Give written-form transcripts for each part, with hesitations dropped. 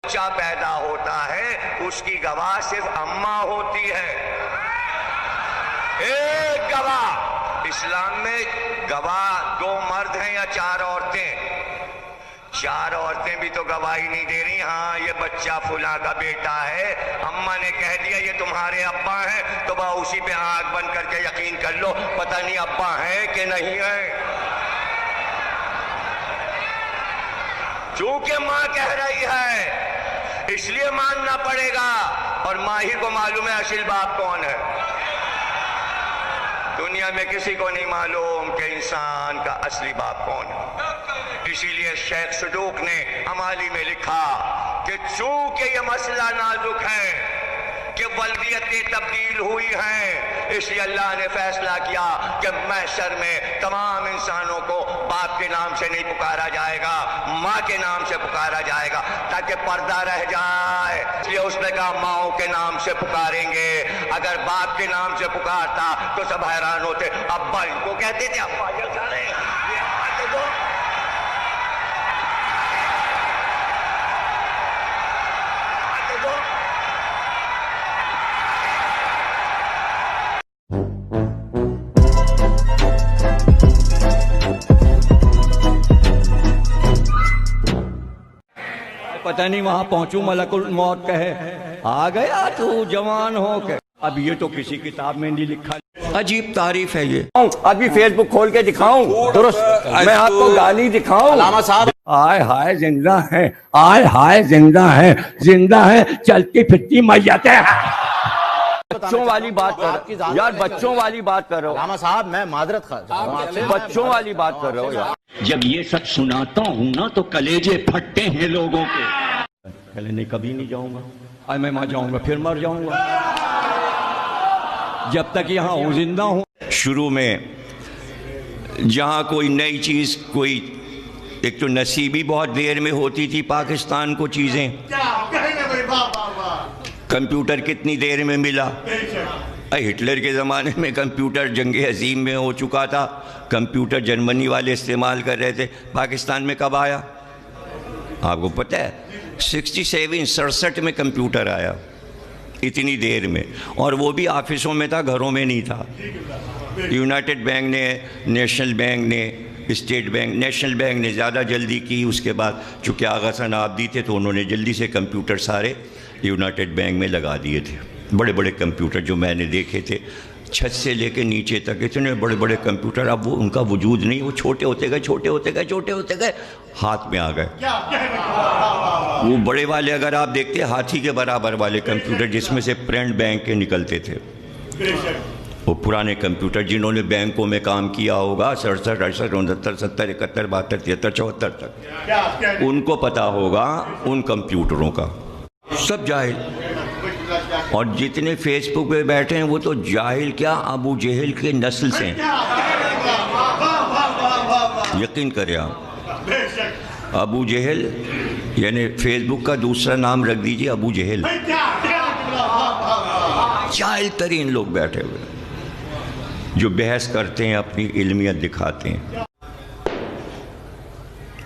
بچہ پیدا ہوتا ہے اس کی گواہ صرف اماں ہوتی ہے، ایک گواہ۔ اسلام میں گواہ 2 مرد ہیں یا 4 عورتیں؟ 4 عورتیں بھی تو گواہی نہیں دے رہی، ہاں یہ بچہ فلاں کا بیٹا ہے، اماں نے کہہ دیا یہ تمہارے ابا ہیں، تو با اسی پہ آنکھ بند کر کے یقین کر لو پتہ نہیں ابا ہے کہ نہیں ہے۔ چونکہ ماں کہہ رہی ہے اس لیے ماننا پڑے گا، اور ماں ہی کو معلوم ہے اصل باپ کون ہے۔ دنیا میں کسی کو نہیں معلوم کہ انسان کا اصلی باپ کون ہے۔ اسی لیے شیخ صدوق نے امالی میں لکھا کہ چونکہ یہ مسئلہ نازک ہے کہ ولدیتیں تبدیل ہوئی ہیں، اس لیے اللہ نے فیصلہ کیا کہ محشر میں تمام انسانوں کو باپ کے نام سے نہیں پکارا جائے گا، ماں کے نام سے پکارا جائے گا تاکہ پردہ رہ جائے۔ اس لیے اس نے کہا ماؤں کے نام سے پکاریں گے۔ اگر باپ کے نام سے پکارتا تو سب حیران ہوتے، ابا ان کو کہتے تھے، ابا یہ سارے یہ ابا کے دو۔ پتہ نہیں وہاں پہنچوں ملک الموت کہے آ گیا تو جوان ہو کے۔ اب یہ تو کسی کتاب میں نہیں لکھا، عجیب تعریف ہے یہ۔ ابھی فیس بک کھول کے دکھاؤں درست، میں آپ کو گالی دکھاؤں؟ علامہ صاحب آئے ہائے زندہ ہیں، آئے ہائے زندہ ہیں، زندہ ہیں چلتی پھرتی میتیں۔ بچوں والی بات کر یار، بچوں والی بات کر رہا ہوں۔ علامہ صاحب میں معذرت خواہ، بچوں والی بات کر رہا ہوں یار۔ جب یہ سب سناتا ہوں نا تو کلیجے پھٹتے ہیں لوگوں کے۔ پہلے نہیں، کبھی نہیں جاؤں گا، آج میں وہاں جاؤں گا پھر مر جاؤں گا، جب تک یہاں ہوں زندہ ہوں۔ شروع میں جہاں کوئی نئی چیز، کوئی ایک تو نصیبی بہت دیر میں ہوتی تھی پاکستان کو چیزیں، کمپیوٹر کتنی دیر میں ملا؟ ہٹلر کے زمانے میں کمپیوٹر جنگ عظیم میں ہو چکا تھا، کمپیوٹر جرمنی والے استعمال کر رہے تھے، پاکستان میں کب آیا آپ کو پتہ ہے؟ 67 میں کمپیوٹر آیا، اتنی دیر میں، اور وہ بھی آفسوں میں تھا، گھروں میں نہیں تھا۔ یونائٹڈ بینک نے، نیشنل بینک نے، اسٹیٹ بینک، نیشنل بینک نے زیادہ جلدی کی، اس کے بعد چونکہ آغا حسن آبدی تھے تو انہوں نے جلدی سے کمپیوٹر سارے یونائٹڈ بینک میں لگا دیے تھے۔ بڑے بڑے کمپیوٹر جو میں نے دیکھے تھے، چھت سے لے کے نیچے تک اتنے بڑے بڑے کمپیوٹر، اب وہ ان کا وجود نہیں، وہ چھوٹے ہوتے گئے، چھوٹے ہوتے گئے، چھوٹے ہوتے گئے، ہاتھ میں آ گئے۔ وہ بڑے والے اگر آپ دیکھتے ہاتھی کے برابر والے کمپیوٹر جس میں سے پرنٹ بینک کے نکلتے تھے، وہ پرانے کمپیوٹر جنہوں نے بینکوں میں کام کیا ہوگا 67 68 69 70 71 72 73 74 تک، ان کو پتہ ہوگا ان کمپیوٹروں کا، سب جاہل۔ اور جتنے فیس بک پہ بیٹھے ہیں وہ تو جاہل کیا، ابو جہل کے نسل سے ہیں، یقین کریں آپ۔ ابو جہل یعنی فیس بک کا دوسرا نام رکھ دیجئے ابو جہل، جاہل ترین لوگ بیٹھے ہوئے جو بحث کرتے ہیں، اپنی علمیت دکھاتے ہیں۔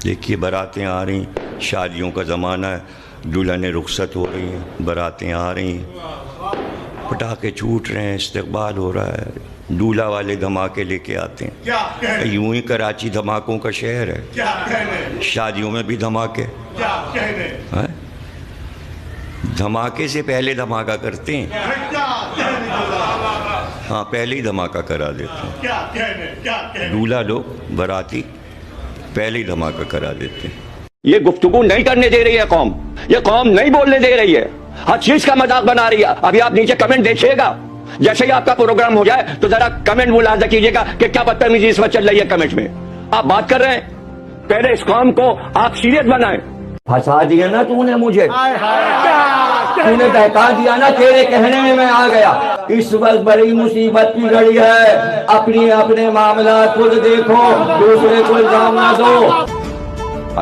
دیکھیے باراتیں آ رہی، شادیوں کا زمانہ ہے، دلہنیں رخصت ہو رہی ہیں، باراتیں آ رہی ہیں، پٹاخے چھوٹ رہے ہیں، استقبال ہو رہا ہے، دولہا والے دھماکے لے کے آتے ہیں۔ یوں ہی کراچی دھماکوں کا شہر ہے، شادیوں میں بھی دھماکے، دھماکے سے پہلے دھماکہ کرتے ہیں، ہاں پہلے ہی دھماکہ کرا دیتے ہیں، دولہا لوگ باراتی پہلے ہی دھماکہ کرا دیتے ہیں۔ یہ گفتگو نہیں کرنے دے رہی ہے قوم، یہ قوم نہیں بولنے دے رہی ہے، ہر چیز کا مذاق بنا رہی ہے۔ ابھی آپ نیچے کمنٹ دیکھیے گا، جیسے ہی آپ کا پروگرام ہو جائے تو ذرا کمنٹ ملاحظہ کیجیے گا کہ کیا بدتمیزی اس وقت چل رہی ہے کمنٹ میں۔ آپ بات کر رہے ہیں، پہلے اس قوم کو آپ سیریس بنائیں۔ پھنسا دیا نا تو نے مجھے، تو نے بہکا دیا نا، تیرے کہنے میں آ گیا۔ اس وقت بڑی مصیبت کی گھڑی ہے، اپنے معاملات خود دیکھو، دوسرے کو الزام نہ دو۔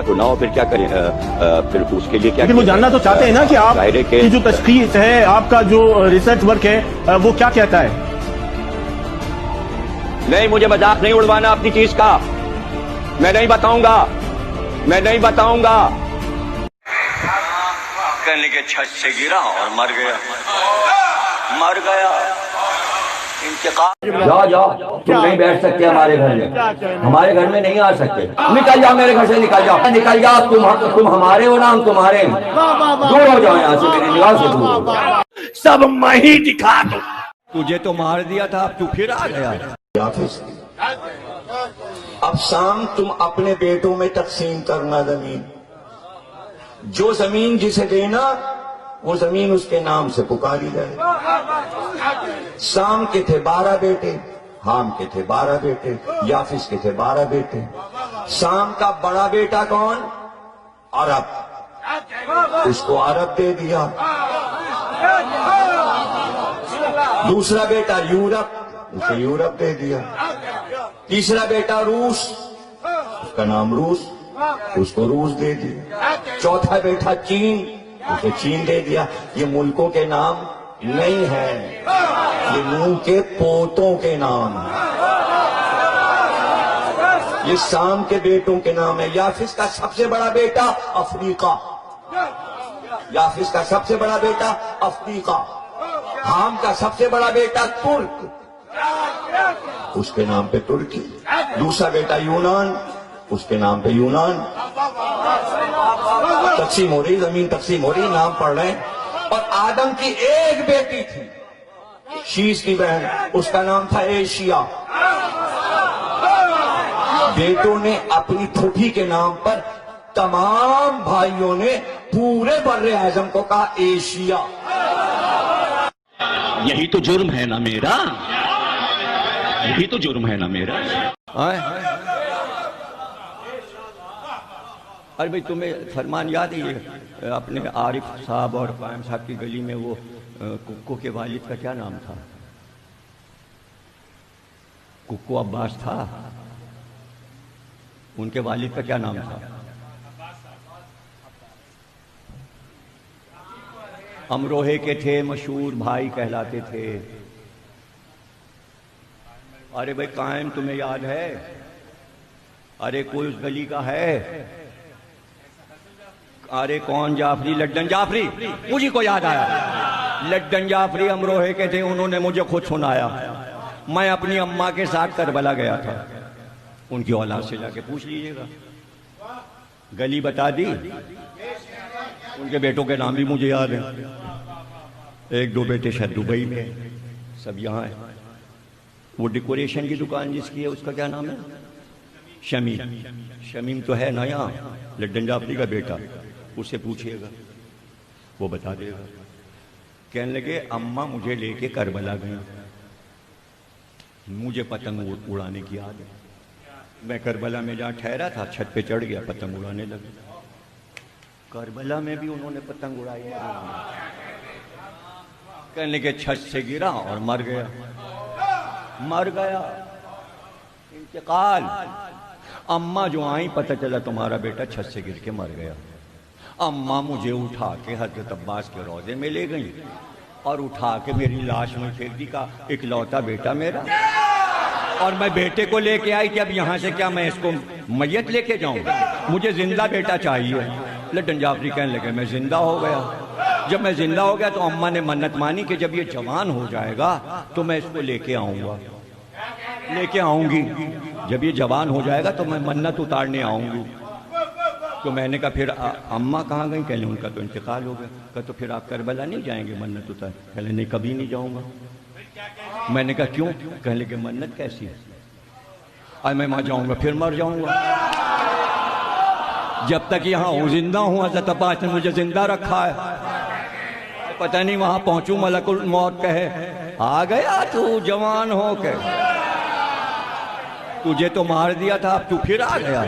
تو نہ ہو پھر کیا کریں، پھر اس کے لیے کیا؟ لیکن وہ جاننا تو چاہتے ہیں نا کہ آپ کی جو تشخیص ہے، آپ کا جو ریسرچ ورک ہے، وہ کیا کہتا ہے؟ نہیں، مجھے مذاق نہیں اڑوانا اپنی چیز کا، میں نہیں بتاؤں گا، میں نہیں بتاؤں گا۔ کہنے کے چھت سے گرا اور مر گیا انتقال. جاؤ جاؤ, تم نہیں بیٹھ سکتے ہمارے گھر میں, ہمارے گھر میں نہیں آ سکتے. نکل جاؤ میرے گھر سے, نکل جاؤ, نکل جاؤ. تم ہمارے ہو نا, ہم تمہارے ہیں. دور ہو جاؤ یہاں سے, میری نگاہ سے دور ہو جاؤ. سب میں ہی دکھا دوں. تجھے تو مار دیا تھا, اب تو پھر آ گیا. اب شام تم اپنے بیٹوں میں تقسیم کرنا زمین. جو زمین جسے دینا وہ زمین اس کے نام سے پکاری جائے. شام کے تھے 12 بیٹے, حام کے تھے 12 بیٹے, یافس کے تھے 12 بیٹے. شام کا بڑا بیٹا کون؟ عرب, اس کو عرب دے دیا. دوسرا بیٹا یورپ, اسے یورپ دے دیا. تیسرا بیٹا روس, اس کا نام روس, اس کو روس دے دیا. چوتھا بیٹا چین, اسے چین دے دیا. یہ ملکوں کے نام نہیں ہے, یہ نوح کے پوتوں کے نام ہیں. یہ شام کے بیٹوں کے نام ہے. یافس کا سب سے بڑا بیٹا افریقہ, یافس کا سب سے بڑا بیٹا افریقہ. حام کا سب سے بڑا بیٹا ترک, اس کے نام پہ ترکی. دوسرا بیٹا یونان, اس کے نام پہ یونان. تقسیم ہو رہی, زمین تقسیم ہو رہی, نام پڑھ رہے ہیں. اور آدم کی ایک بیٹی تھی, شیش کی بہن, اس کا نام تھا ایشیا. بیٹوں نے اپنی پھوپھی کے نام پر, تمام بھائیوں نے پورے بر اعظم کو کہا ایشیا. یہی تو جرم ہے نا میرا, یہی تو جرم ہے نا میرا. ارے بھائی تمہیں فرمان یاد ہے یہ اپنے عارف صاحب اور قائم صاحب کی گلی میں وہ ککو کے والد کا کیا نام تھا؟ ککو عباس تھا, ان کے والد کا کیا نام تھا؟ امروہے کے تھے, مشہور بھائی کہلاتے تھے. ارے بھائی قائم تمہیں یاد ہے؟ ارے کوئی اس گلی کا ہے؟ ارے کون؟ جعفری, لڈن جعفری, مجھے کو یاد آیا. لڈن جعفری امروہے کے تھے, انہوں نے مجھے خود سنایا. میں اپنی اماں کے ساتھ کربلا گیا تھا, ان کی اولاد سے جا کے پوچھ لیجئے گا. گلی بتا دی, ان کے بیٹوں کے نام بھی مجھے یاد ہیں. ایک دو بیٹے شاید دبئی میں, سب یہاں ہیں. وہ ڈیکوریشن کی دکان جس کی ہے, اس کا کیا نام ہے؟ شمیم. شمیم تو ہے نا یہاں, لڈن جعفری کا بیٹا. اس سے پوچھئے گا, وہ بتا دے گا. کہنے لگے اماں مجھے لے کے کربلا گئیں, مجھے پتنگ اڑانے کی یاد ہے. میں کربلا میں جہاں ٹھہرا تھا, چھت پہ چڑھ گیا, پتنگ اڑانے لگا. کربلا میں بھی انہوں نے پتنگ اڑائی. کہنے لگے چھت سے گرا اور مر گیا. مر گیا, انتقال. اماں جو آئیں, پتہ چلا تمہارا بیٹا چھت سے گر کے مر گیا. اماں مجھے اٹھا کے حضرت عباس کے روضے میں لے گئیں اور اٹھا کے میری لاش میں پھینک دی. کا اکلوتا بیٹا میرا, اور میں بیٹے کو لے کے آئی کہ اب یہاں سے کیا میں اس کو میت لے کے جاؤں, مجھے زندہ بیٹا چاہیے. لڈن جعفری کہنے لگے میں زندہ ہو گیا. جب میں زندہ ہو گیا تو اماں نے منت مانی کہ جب یہ جوان ہو جائے گا تو میں اس کو لے کے آؤں گا, لے کے آؤں گی. جب یہ جوان ہو جائے گا تو میں منت اتارنے آؤں گی. تو میں نے کہا پھر اماں کہاں گئیں؟ کہنے ان کا تو انتقال ہو گیا. کہا تو پھر آپ کربلا نہیں جائیں گے منت اتار؟ کہنے نہیں, کبھی نہیں جاؤں گا. میں نے کہا کیوں؟ کہنے لگے منت کیسی ہے, آج میں وہاں جاؤں گا پھر مر جاؤں گا. جب تک یہاں ہوں زندہ ہوں, حضرت عباس نے مجھے زندہ رکھا ہے. پتہ نہیں وہاں پہنچوں ملک الموت کہے آ گیا تو جوان ہو کے, تجھے تو مار دیا تھا, اب تو پھر آ گیا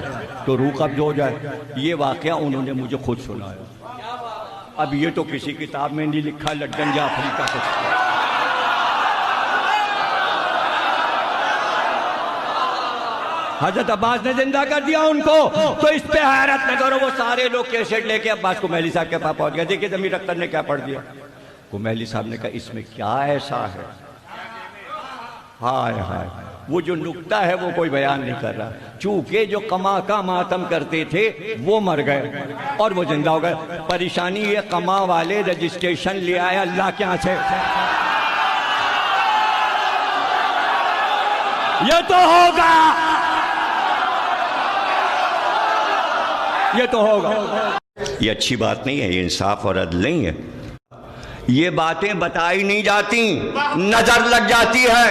تو روح قبض ہو جائے. یہ واقعہ انہوں نے مجھے خود سنایا. اب یہ تو کسی کتاب میں نہیں لکھا, لڈن جعفری کا کچھ. حضرت عباس نے زندہ کر دیا ان کو, تو اس پہ حیرت نہ کرو. وہ سارے لوگ کیسٹ لے کے عباس کومیلی صاحب کے پاس پہنچ گئے. دیکھیے ضمیر اختر نے کیا پڑھ دیا. کومیلی صاحب نے کہا اس میں کیا ایسا ہے, ہائے ہائے وہ جو نکتہ ہے وہ کوئی بیان نہیں کر رہا. چونکہ جو قما کا ماتم کرتے تھے وہ مر گئے اور وہ زندہ ہو گئے. پریشانی یہ قما والے رجسٹریشن لے آئے اللہ کے ہاں سے. یہ تو ہوگا, یہ تو ہوگا. یہ اچھی بات نہیں ہے, یہ انصاف اور عدل نہیں ہے. یہ باتیں بتائی نہیں جاتی, نظر لگ جاتی ہے.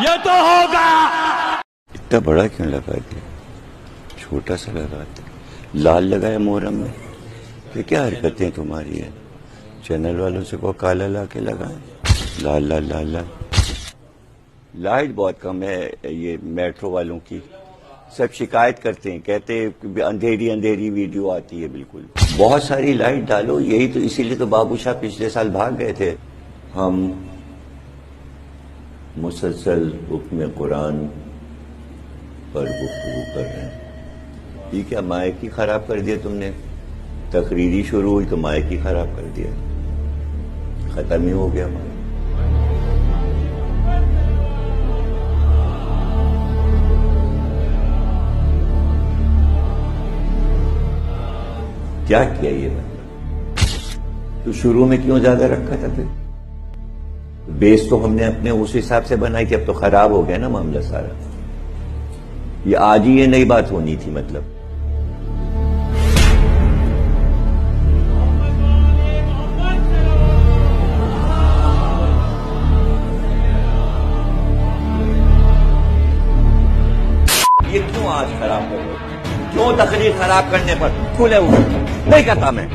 یہ تو ہوگا. اتنا بڑا کیوں لگا دیا, چھوٹا سا لگا دیا. لال لگایا محرم میں, یہ کیا حرکتیں تمہاری ہیں؟ چینل والوں سے کو کالا لا کے لگائیں, لال لال لال لال. لائٹ بہت کم ہے یہ میٹرو والوں کی, سب شکایت کرتے ہیں, کہتے ہیں اندھیری اندھیری ویڈیو آتی ہے. بالکل بہت ساری لائٹ ڈالو, یہی تو اسی لیے تو بابو شاہ پچھلے سال بھاگ گئے تھے. ہم مسلسل حکم قرآن پر گفتگو کر رہے ہیں. یہ کیا مائک ہی خراب کر دیا تم نے؟ تقریری شروع ہوئی تو مائک ہی خراب کر دیا, ختم ہی ہو گیا ہمارا. کیا کیا یہ مطلب؟ تو شروع میں کیوں زیادہ رکھا تھا پھر؟ بیس تو ہم نے اپنے اس حساب سے بنائی کہ اب تو خراب ہو گیا نا معاملہ سارا. یہ آج ہی یہ نئی بات ہونی تھی مطلب. یہ کیوں آج خراب کر رہے ہو؟ کیوں تقریر خراب کرنے پر کھلے ہوئے نہیں کرتا میں.